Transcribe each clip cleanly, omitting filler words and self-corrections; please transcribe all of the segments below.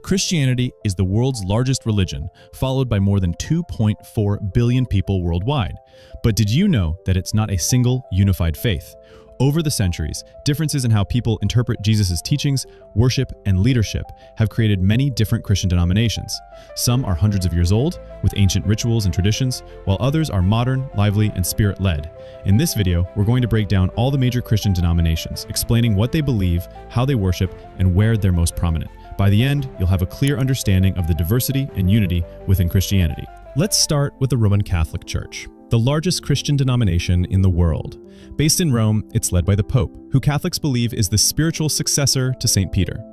Christianity is the world's largest religion, followed by more than 2.4 billion people worldwide. But did you know that it's not a single, unified faith? Over the centuries, differences in how people interpret Jesus' teachings, worship, and leadership have created many different Christian denominations. Some are hundreds of years old, with ancient rituals and traditions, while others are modern, lively, and spirit-led. In this video, we're going to break down all the major Christian denominations, explaining what they believe, how they worship, and where they're most prominent. By the end, you'll have a clear understanding of the diversity and unity within Christianity. Let's start with the Roman Catholic Church, the largest Christian denomination in the world. Based in Rome, it's led by the Pope, who Catholics believe is the spiritual successor to St. Peter.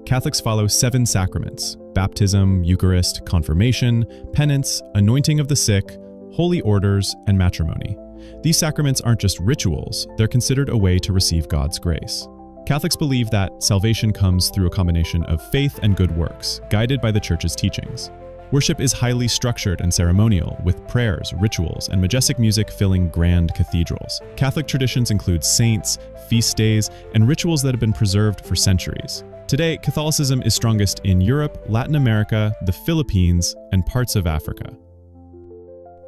Catholics follow 7 sacraments: baptism, Eucharist, confirmation, penance, anointing of the sick, holy orders, and matrimony. These sacraments aren't just rituals, they're considered a way to receive God's grace. Catholics believe that salvation comes through a combination of faith and good works, guided by the Church's teachings. Worship is highly structured and ceremonial, with prayers, rituals, and majestic music filling grand cathedrals. Catholic traditions include saints, feast days, and rituals that have been preserved for centuries. Today, Catholicism is strongest in Europe, Latin America, the Philippines, and parts of Africa.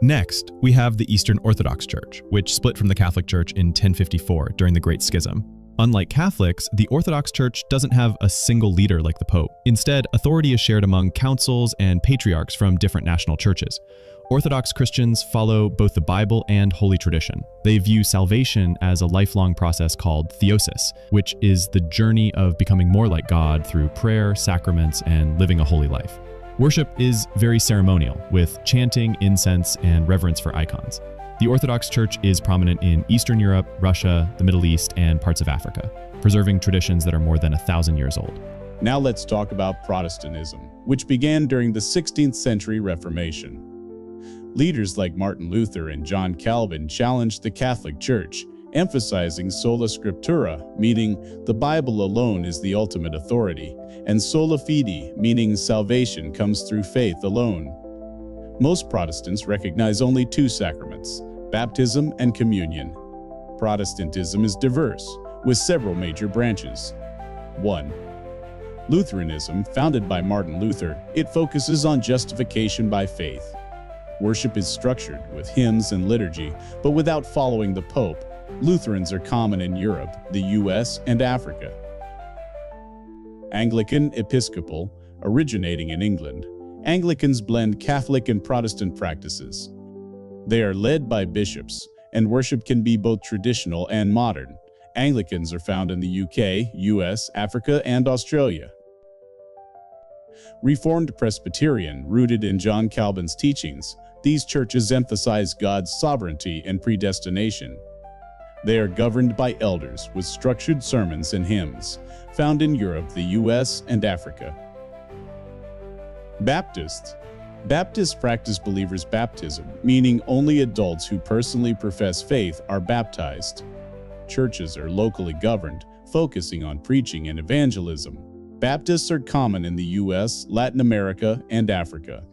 Next, we have the Eastern Orthodox Church, which split from the Catholic Church in 1054 during the Great Schism. Unlike Catholics, the Orthodox Church doesn't have a single leader like the Pope. Instead, authority is shared among councils and patriarchs from different national churches. Orthodox Christians follow both the Bible and Holy Tradition. They view salvation as a lifelong process called theosis, which is the journey of becoming more like God through prayer, sacraments, and living a holy life. Worship is very ceremonial, with chanting, incense, and reverence for icons. The Orthodox Church is prominent in Eastern Europe, Russia, the Middle East, and parts of Africa, preserving traditions that are more than 1,000 years old. Now let's talk about Protestantism, which began during the 16th century Reformation. Leaders like Martin Luther and John Calvin challenged the Catholic Church, emphasizing sola scriptura, meaning the Bible alone is the ultimate authority, and sola fide, meaning salvation comes through faith alone. Most Protestants recognize only 2 sacraments: baptism and communion. Protestantism is diverse, with several major branches. 1. Lutheranism, founded by Martin Luther, it focuses on justification by faith. Worship is structured with hymns and liturgy, but without following the Pope. Lutherans are common in Europe, the US, and Africa. Anglican Episcopal, originating in England. Anglicans blend Catholic and Protestant practices. They are led by bishops, and worship can be both traditional and modern. Anglicans are found in the UK, US, Africa, and Australia. Reformed Presbyterian, rooted in John Calvin's teachings, these churches emphasize God's sovereignty and predestination. They are governed by elders with structured sermons and hymns, found in Europe, the US, and Africa. Baptists practice believers' baptism, meaning only adults who personally profess faith are baptized. Churches are locally governed, focusing on preaching and evangelism. Baptists are common in the US, Latin America, and Africa.